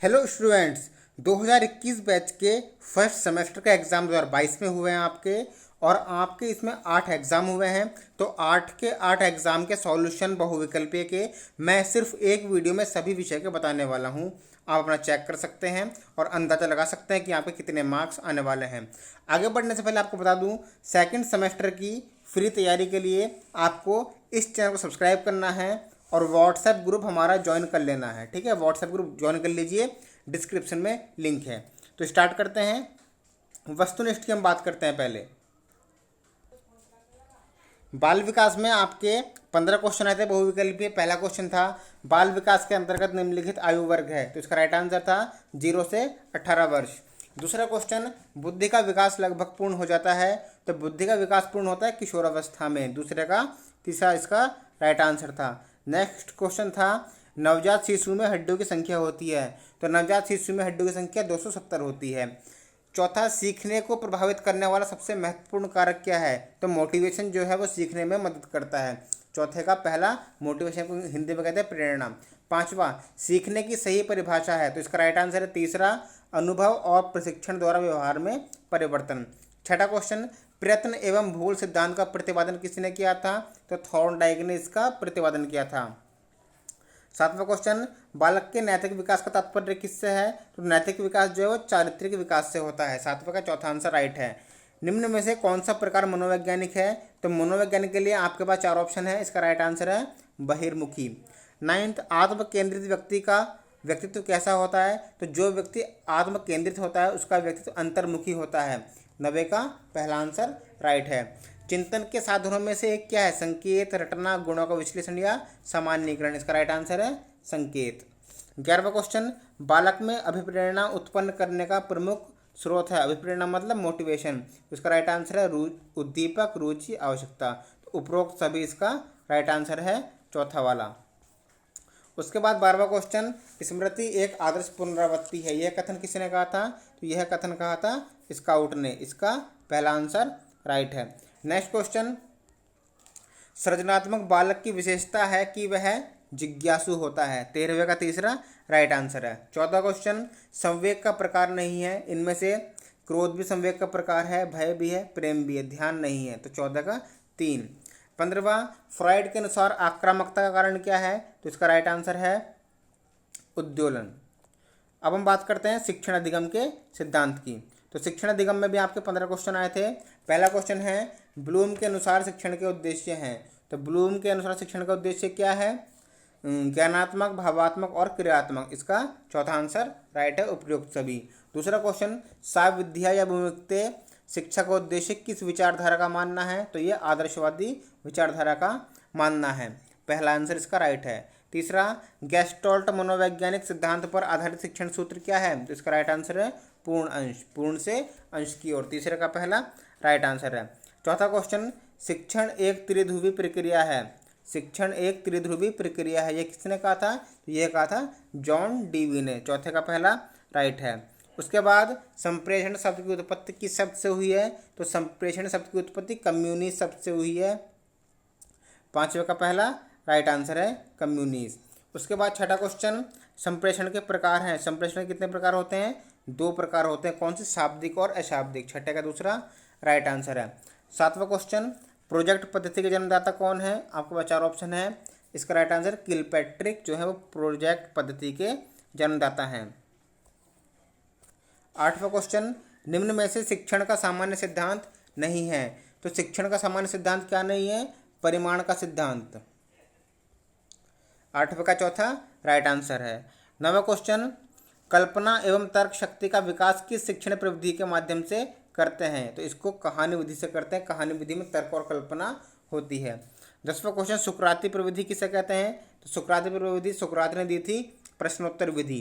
Hello students. 2021 batch के first semester का exam 2022 में हुए हैं आपके, और आपके इसमें 8 एग्ज़ाम हुए हैं। तो 8 के 8 एग्ज़ाम के सॉल्यूशन बहुविकल्पीय के मैं सिर्फ एक वीडियो में सभी विषय के बताने वाला हूं। आप अपना चेक कर सकते हैं और अंदाज़ा लगा सकते हैं कि यहाँ पे कितने मार्क्स आने वाले हैं। आगे बढ़ने से पहले आपको बता दूं, सेकंड सेमेस्टर की फ्री तैयारी के लिए आपको इस चैनल को सब्सक्राइब करना है और व्हाट्सएप ग्रुप हमारा ज्वाइन कर लेना है। ठीक है, व्हाट्सएप ग्रुप ज्वाइन कर लीजिए, डिस्क्रिप्शन में लिंक है। तो स्टार्ट करते हैं। वस्तुनिष्ठ की हम बात करते हैं। पहले बाल विकास में आपके 15 क्वेश्चन आए थे बहुविकल्पीय। पहला क्वेश्चन था बाल विकास के अंतर्गत निम्नलिखित आयु वर्ग है, तो इसका राइट आंसर था 0 से 18 वर्ष। दूसरा क्वेश्चन, बुद्धि का विकास लगभग पूर्ण हो जाता है, तो बुद्धि का विकास पूर्ण होता है किशोरावस्था में। तीसरा इसका राइट आंसर था। नेक्स्ट क्वेश्चन था नवजात शिशु में हड्डियों की संख्या होती है, तो नवजात शिशु में हड्डियों की संख्या 270 होती है। चौथा, सीखने को प्रभावित करने वाला सबसे महत्वपूर्ण कारक क्या है, तो मोटिवेशन जो है वो सीखने में मदद करता है। चौथे का पहला, मोटिवेशन को हिंदी में कहते हैं प्रेरणा। पांचवा, सीखने की सही परिभाषा है, तो इसका राइट आंसर है तीसरा, अनुभव और प्रशिक्षण द्वारा व्यवहार में परिवर्तन। छठा क्वेश्चन, प्रयत्न एवं भूल सिद्धांत का प्रतिपादन किसने किया था, तो थॉर्नडाइक ने इसका प्रतिपादन किया था। सातवां क्वेश्चन, बालक के नैतिक विकास का तात्पर्य किससे है, तो नैतिक विकास जो है वो चारित्रिक विकास से होता है। सातवां का चौथा आंसर राइट है। निम्न में से कौन सा प्रकार मनोवैज्ञानिक है, तो मनोवैज्ञानिक के लिए आपके पास 4 ऑप्शन है, इसका राइट आंसर है बहिर्मुखी। नाइन्थ, आत्म केंद्रित व्यक्ति का व्यक्तित्व कैसा होता है, तो जो व्यक्ति आत्म केंद्रित होता है उसका व्यक्तित्व अंतर्मुखी होता है। 9 का पहला आंसर राइट है। चिंतन के साधनों में से एक क्या है, संकेत, रटना, गुणों का विश्लेषण या सामान्यीकरण, इसका राइट आंसर है संकेत। 11वां क्वेश्चन, बालक में अभिप्रेरणा उत्पन्न करने का प्रमुख स्रोत है, अभिप्रेरणा मतलब मोटिवेशन, इसका राइट आंसर है उद्दीपक, रुचि, आवश्यकता। तो उपरोक्त सभी इसका राइट आंसर है चौथा वाला। उसके बाद 12वां क्वेश्चन, स्मृति एक आदर्श पुनरावृत्ति है, यह कथन किसने कहा था, तो यह कथन कहा था स्काउट ने, इसका पहला आंसर राइट है। नेक्स्ट क्वेश्चन, सृजनात्मक बालक की विशेषता है कि वह जिज्ञासु होता है, 13वें का तीसरा राइट आंसर है। 14वां क्वेश्चन, संवेग का प्रकार नहीं है, इनमें से क्रोध भी संवेग का प्रकार है, भय भी है, प्रेम भी है, ध्यान नहीं है, तो 14 का 3। 15वां, फ्रॉइड के अनुसार आक्रामकता का कारण क्या है, तो इसका राइट आंसर है उद्दोलन। अब हम बात करते हैं शिक्षण अधिगम के सिद्धांत की। तो शिक्षण अधिगम में भी आपके 15 क्वेश्चन आए थे। पहला क्वेश्चन है ब्लूम के अनुसार शिक्षण के उद्देश्य हैं, तो ब्लूम के अनुसार शिक्षण का उद्देश्य क्या है, ज्ञानात्मक, भावात्मक और क्रियात्मक, इसका चौथा आंसर राइट है, उपयुक्त सभी। दूसरा क्वेश्चन, साविध्या या भूमिकते शिक्षा का उद्देश्य किस विचारधारा का मानना है, तो ये आदर्शवादी विचारधारा का मानना है, पहला आंसर इसका राइट है। तीसरा, गेस्टोल्ट मनोवैज्ञानिक सिद्धांत पर आधारित शिक्षण सूत्र क्या है, तो इसका राइट आंसर है पूर्ण अंश, पूर्ण से अंश की ओर, तीसरे का पहला राइट आंसर है। चौथा क्वेश्चन, शिक्षण एक त्रिध्रुवी प्रक्रिया है, शिक्षण एक त्रिध्रुवी प्रक्रिया है, यह किसने कहा था, तो यह कहा था जॉन डीवी ने, चौथे का पहला राइट है। उसके बाद संप्रेषण शब्द की उत्पत्ति किस शब्द से हुई है, तो संप्रेषण शब्द की उत्पत्ति कम्युनिस्ट शब्द से हुई है, पांचवे का पहला राइट आंसर है कम्युनिस्ट। उसके बाद छठा क्वेश्चन, संप्रेषण के प्रकार हैं, संप्रेषण कितने प्रकार होते हैं, 2 प्रकार होते हैं, कौन से, शाब्दिक और अशाब्दिक, छठे का दूसरा राइट आंसर है। सातवां क्वेश्चन, प्रोजेक्ट पद्धति के जन्मदाता कौन है, आपके पास 4 ऑप्शन है, इसका राइट आंसर किलपैट्रिक जो है वो प्रोजेक्ट पद्धति के जन्मदाता हैं। 8वां क्वेश्चन, निम्न में से शिक्षण का सामान्य सिद्धांत नहीं है, तो शिक्षण का सामान्य सिद्धांत क्या नहीं है, परिमाण का सिद्धांत, 8वें का चौथा राइट आंसर है। 9वां क्वेश्चन, कल्पना एवं तर्क शक्ति का विकास किस शिक्षण प्रविधि के माध्यम से करते हैं, तो इसको कहानी विधि से करते हैं, कहानी विधि में तर्क और कल्पना होती है। 10वां क्वेश्चन, सुकराती प्रविधि किसे कहते हैं, तो सुकराती प्रविधि सुकरात ने दी थी प्रश्नोत्तर विधि,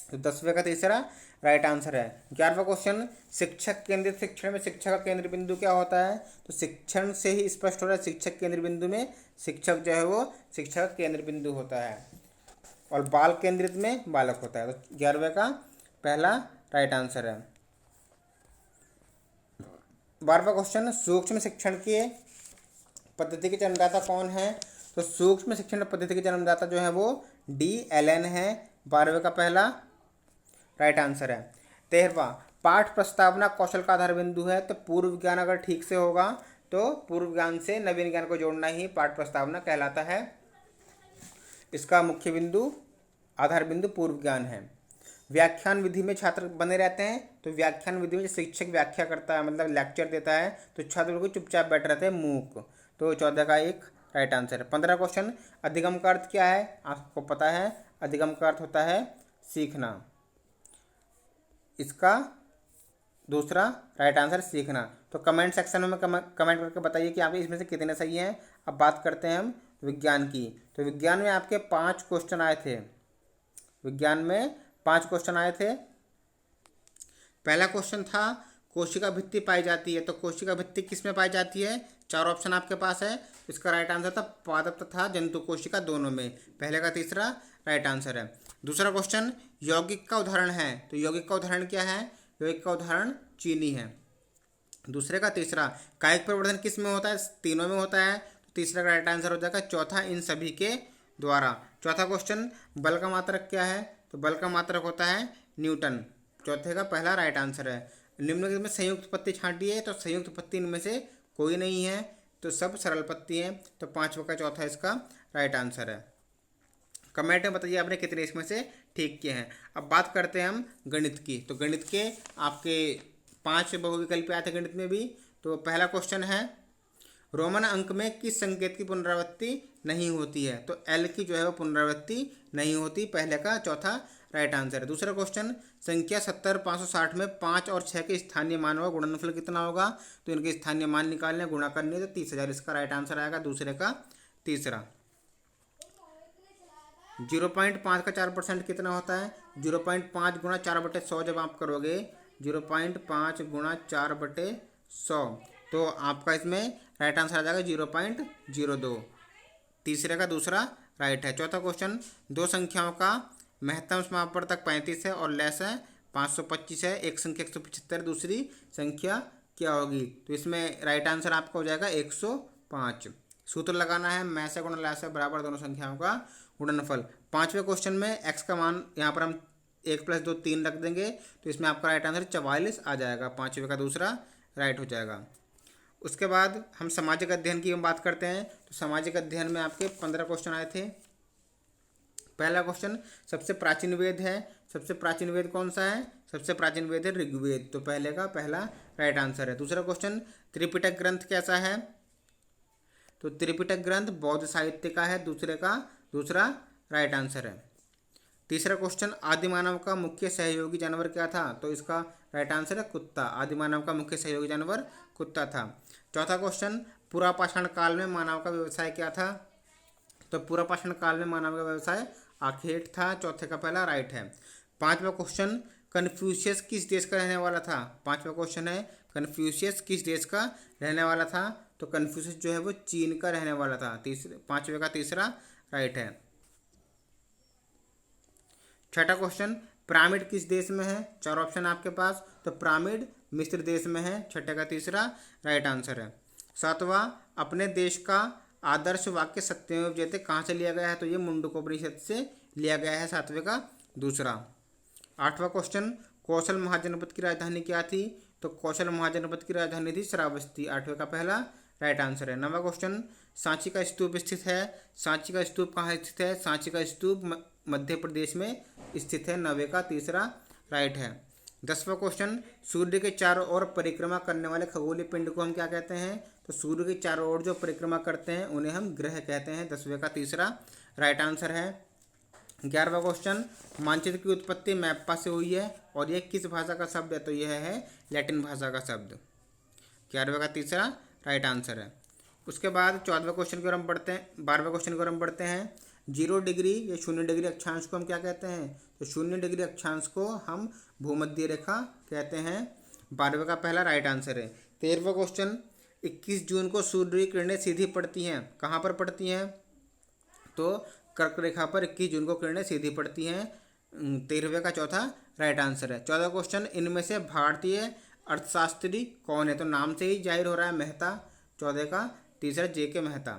तो 10वें का तीसरा राइट आंसर है। 11वां क्वेश्चन, शिक्षक केंद्रित शिक्षण में शिक्षा का केंद्र बिंदु क्या होता है, तो शिक्षण से ही स्पष्ट हो रहा है, शिक्षक केंद्र बिंदु में शिक्षक जो है वो शिक्षा का केंद्र बिंदु होता है, और बाल केंद्रित में बालक होता है, तो 11वें का पहला राइट आंसर है। 12वां क्वेश्चन, सूक्ष्म शिक्षण के पद्धति के जन्मदाता कौन है, तो सूक्ष्म शिक्षण पद्धति के जन्मदाता जो है वो डी एलन है, 12वें का पहला राइट आंसर है। 13वां, पाठ प्रस्तावना कौशल का आधार बिंदु है, तो पूर्व ज्ञान अगर ठीक से होगा तो पूर्व ज्ञान से नवीन ज्ञान को जोड़ना ही पाठ प्रस्तावना कहलाता है। इसका मुख्य बिंदु, आधार बिंदु पूर्व ज्ञान है। व्याख्यान विधि में छात्र बने रहते हैं, तो व्याख्यान विधि में शिक्षक व्याख्या करता है, मतलब लेक्चर देता है, तो छात्र बिल्कुल चुपचाप बैठ रहते हैं, मूक। तो 14 का एक राइट आंसर है। 15 क्वेश्चन, अधिगम का अर्थ क्या है? आपको पता है, अधिगम का अर्थ होता है सीखना। इसका दूसरा राइट आंसर सीखना। तो कमेंट सेक्शन में कमेंट करके बताइए कि आप इसमें से कितने सही हैं। अब बात करते हैं हम विज्ञान की। तो विज्ञान में आपके 5 क्वेश्चन आए थे। विज्ञान में 5 क्वेश्चन आए थे। पहला क्वेश्चन था कोशिका भित्ति पाई जाती है, तो कोशिका भित्ति किस में पाई जाती है? 4 ऑप्शन आपके पास है। इसका राइट आंसर था पादप तथा जंतु कोशिका दोनों में। पहले का तीसरा राइट आंसर है। दूसरा क्वेश्चन यौगिक का उदाहरण है, तो यौगिक का उदाहरण क्या है? यौगिक का उदाहरण चीनी है। दूसरे का तीसरा कायिक प्रवर्धन किस में होता है? तीनों में होता है, तो तीसरा का राइट आंसर हो जाएगा चौथा, इन सभी के द्वारा। चौथा क्वेश्चन बल का मात्रक क्या है? तो बल का मात्रक होता है न्यूटन। चौथे का पहला राइट आंसर है। निम्नलिखित में संयुक्त पत्ती छांटी है, तो संयुक्त पत्ती इनमें से कोई नहीं है, तो सब सरल पत्ती है, तो 5वां का चौथा इसका राइट आंसर है। कमेंट में बताइए आपने कितने इसमें से ठीक किए हैं। अब बात करते हैं हम गणित की। तो गणित के आपके 5 बहुविकल्प आए थे गणित में भी। तो पहला क्वेश्चन है रोमन अंक में किस संकेत की पुनरावृत्ति नहीं होती है? तो एल की जो है वो पुनरावृत्ति नहीं होती। पहले का चौथा राइट आंसर है। दूसरा क्वेश्चन संख्या 70,560 में 5 और 6 के स्थानीय मान का गुणनफल कितना होगा? तो इनके स्थानीय मान निकालने, गुणा करने, तो 30,000 इसका राइट आंसर आएगा। दूसरे का तीसरा 0.5 का 4% कितना होता है? 0.5 गुणा 4/100 जब आप करोगे 0.5 गुणा 4/100, तो आपका इसमें राइट आंसर आ जाएगा 0.02। तीसरे का दूसरा राइट है। चौथा क्वेश्चन दो संख्याओं का महत्तम समापवर्तक 35 है और लेस है 525 है। एक संख्या 175, दूसरी संख्या क्या होगी? तो इसमें राइट आंसर आपका हो जाएगा 105। सूत्र लगाना है मैं से गुणा लैस है बराबर दोनों संख्याओं का गुणनफल। 5वें क्वेश्चन में x का मान यहाँ पर हम 1 + 2 3 रख देंगे, तो इसमें आपका राइट आंसर 44 आ जाएगा। 5वें का दूसरा राइट हो जाएगा। उसके बाद हम सामाजिक अध्ययन की हम बात करते हैं। तो सामाजिक अध्ययन में आपके 15 क्वेश्चन आए थे। पहला क्वेश्चन सबसे प्राचीन वेद है। सबसे प्राचीन वेद कौन सा है? सबसे प्राचीन वेद है ऋग्वेद, तो पहले का पहला राइट आंसर है। दूसरा क्वेश्चन त्रिपिटक ग्रंथ कैसा है? तो त्रिपिटक ग्रंथ बौद्ध साहित्य का है। दूसरे का दूसरा राइट आंसर है। तीसरा क्वेश्चन आदिमानव का मुख्य सहयोगी जानवर क्या था? तो इसका राइट आंसर है कुत्ता। आदिमानव का मुख्य सहयोगी जानवर कुत्ता था। चौथा क्वेश्चन पुरापाषाण काल में मानव का व्यवसाय क्या था? तो पुरापाषाण काल में मानव का व्यवसाय आखेट था। चौथे का पहला राइट है। 5वां क्वेश्चन कन्फ्यूशियस किस देश का रहने वाला था? 5वां क्वेश्चन है कन्फ्यूशियस किस देश का रहने वाला था? तो कन्फ्यूशियस जो है वो चीन का रहने वाला था। 5वें का तीसरा राइट है। छठा क्वेश्चन पिरामिड किस देश में है? 4 ऑप्शन आपके पास, तो पिरामिड मिस्र देश में है। छठे का तीसरा राइट आंसर है। 7वां अपने देश का आदर्श वाक्य सत्यमेव जयते कहाँ से लिया गया है? तो ये मुंडकोपनिषद से लिया गया है। 7वें का दूसरा। 8वां क्वेश्चन कौशल महाजनपद की राजधानी क्या थी? तो कौशल महाजनपद की राजधानी थी श्रावस्ती। 8वें का पहला राइट आंसर है। 9वां क्वेश्चन सांची का स्तूप स्थित है। सांची का स्तूप कहाँ स्थित है? सांची का स्तूप मध्य प्रदेश में स्थित है। 9वें का तीसरा राइट है। 10वां क्वेश्चन सूर्य के चारों ओर परिक्रमा करने वाले खगोलीय पिंड को हम क्या कहते हैं? तो सूर्य के चारों ओर जो परिक्रमा करते हैं उन्हें हम ग्रह कहते हैं। 10वें का तीसरा राइट आंसर है। 11वां क्वेश्चन मानचित्र की उत्पत्ति मैप्पा से हुई है और यह किस भाषा का शब्द है? तो यह है लैटिन भाषा का शब्द। 11वें का तीसरा राइट आंसर है। उसके बाद 14वें क्वेश्चन की ओर हम बढ़ते हैं। 12वें क्वेश्चन की ओर हम बढ़ते हैं। 0 डिग्री या 0 डिग्री अक्षांश को हम क्या कहते हैं? तो 0 डिग्री अक्षांश को हम भूमध्य रेखा कहते हैं। 12वें का पहला राइट आंसर है। 13वां क्वेश्चन 21 जून को सूर्य की किरणें सीधी पड़ती हैं, कहाँ पर पड़ती हैं? तो कर्क रेखा पर 21 जून को किरणें सीधी पड़ती हैं। 13वें का चौथा राइट आंसर है। 14वां क्वेश्चन इनमें से भारतीय अर्थशास्त्री कौन है? तो नाम से ही जाहिर हो रहा है मेहता। 14 का तीसरा JK मेहता।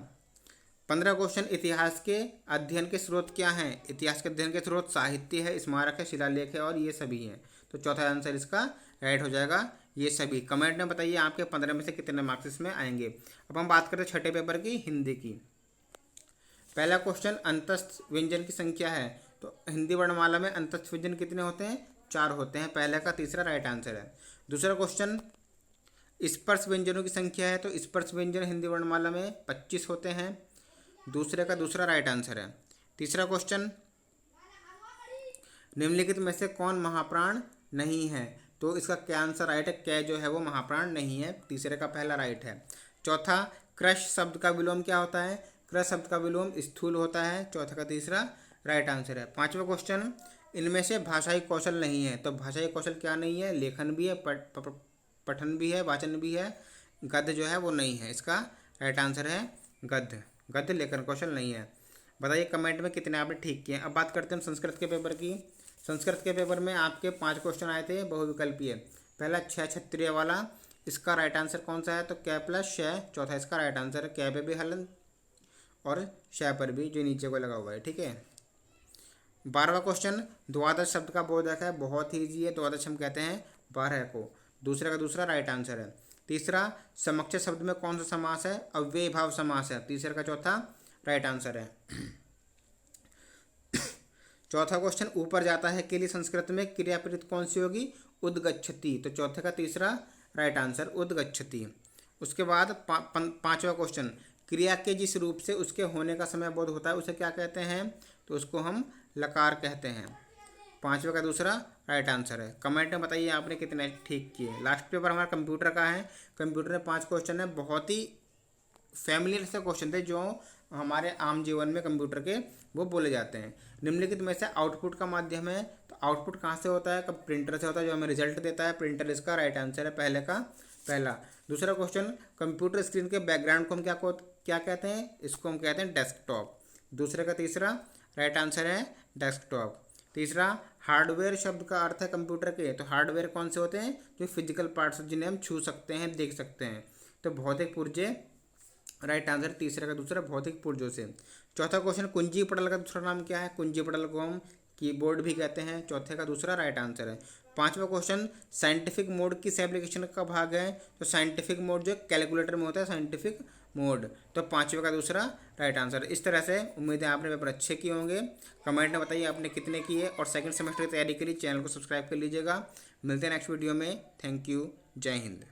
15 क्वेश्चन, इतिहास के अध्ययन के स्रोत क्या हैं? इतिहास के अध्ययन के स्रोत साहित्य है, स्मारक है, शिलालेख है और ये सभी हैं। तो चौथा आंसर इसका राइट हो जाएगा ये सभी। कमेंट में बताइए आपके 15 में से कितने मार्क्स इसमें आएंगे। अब हम बात करते हैं छठे पेपर की, हिंदी की। पहला क्वेश्चन, अंतस्थ व्यंजन की संख्या है। तो हिंदी वर्णमाला में अंतस्थ व्यंजन कितने होते हैं? 4 होते हैं। पहले का तीसरा राइट आंसर है। दूसरा क्वेश्चन, स्पर्श व्यंजनों की संख्या है। तो स्पर्श व्यंजन हिंदी वर्णमाला में 25 होते हैं। दूसरे का दूसरा राइट आंसर है। तीसरा क्वेश्चन, निम्नलिखित में से कौन महाप्राण नहीं है? तो इसका क्या आंसर राइट है? कै जो है वो महाप्राण नहीं है। तीसरे का पहला राइट है। चौथा, क्रश शब्द का विलोम क्या होता है? क्रश शब्द का विलोम स्थूल होता है। चौथा का तीसरा राइट आंसर है। पांचवा क्वेश्चन, इनमें से भाषाई कौशल नहीं है। तो भाषाई कौशल क्या नहीं है? लेखन भी है, पठन भी है, वाचन भी है, गद्य जो है वो नहीं है। इसका राइट आंसर है गद्य। गद्य लेखन कौशल नहीं है। बताइए कमेंट में कितने आपने ठीक किए। अब बात करते हैं संस्कृत के पेपर की। संस्कृत के पेपर में आपके 5 क्वेश्चन आए थे बहुविकल्पीय। पहला क्षय क्षत्रिय वाला, इसका राइट आंसर कौन सा है? तो कै प्लस क्षय। चौथा इसका राइट आंसर है। कै पे भी हलन और क्षय पर भी, जो नीचे को लगा हुआ है, ठीक है। 12वां क्वेश्चन, द्वादश शब्द का बोधक है। बहुत ही ईजी है, द्वादश हम कहते हैं 12 को। दूसरे का दूसरा राइट आंसर है। तीसरा, समक्ष शब्द में कौन सा समास है? अव्ययी भाव समास है। तीसरे का चौथा राइट आंसर है। चौथा क्वेश्चन, ऊपर जाता है के लिए संस्कृत में क्रिया प्रयुक्त कौन सी होगी? उद्गच्छति। तो चौथे का तीसरा राइट आंसर उद्गच्छति। उसके बाद पांचवा क्वेश्चन, क्रिया के जिस रूप से उसके होने का समय बोध होता है उसे क्या कहते हैं? तो उसको हम लकार कहते हैं। पांचवे का दूसरा राइट आंसर है। कमेंट में बताइए आपने कितने ठीक किए। लास्ट पेपर हमारा कंप्यूटर का है। कंप्यूटर में 5 क्वेश्चन है, बहुत ही फैमिलियर से क्वेश्चन थे जो हमारे आम जीवन में कंप्यूटर के वो बोले जाते हैं। निम्नलिखित में से आउटपुट का माध्यम है। तो आउटपुट कहाँ से होता है? कब प्रिंटर से होता है, जो हमें रिजल्ट देता है। प्रिंटर इसका राइट आंसर है, पहले का पहला। दूसरा क्वेश्चन, कंप्यूटर स्क्रीन के बैकग्राउंड को हम क्या कहते हैं? इसको हम कहते हैं डेस्कटॉप। दूसरे का तीसरा राइट आंसर है डेस्कटॉप। तीसरा, हार्डवेयर शब्द का अर्थ है कंप्यूटर के। तो हार्डवेयर कौन से होते हैं? जो फिजिकल पार्ट्स जिन्हें हम छू सकते हैं, देख सकते हैं। तो भौतिक पुर्जे राइट आंसर। तीसरे का दूसरा भौतिक पुर्जों से। चौथा क्वेश्चन, कुंजी पटल का दूसरा नाम क्या है? कुंजी पटल को हम कीबोर्ड भी कहते हैं। चौथे का दूसरा राइट आंसर है। पांचवा क्वेश्चन, साइंटिफिक मोड किस एप्लीकेशन का भाग है? तो साइंटिफिक मोड जो कैलकुलेटर में होता है, साइंटिफिक मोड। तो पांचवे का दूसरा राइट आंसर। इस तरह से उम्मीद है आपने पेपर अच्छे किए होंगे। कमेंट में बताइए आपने कितने किए। और सेकंड सेमेस्टर की तैयारी के लिए चैनल को सब्सक्राइब कर लीजिएगा। मिलते हैं नेक्स्ट वीडियो में। Thank you. जय हिंद।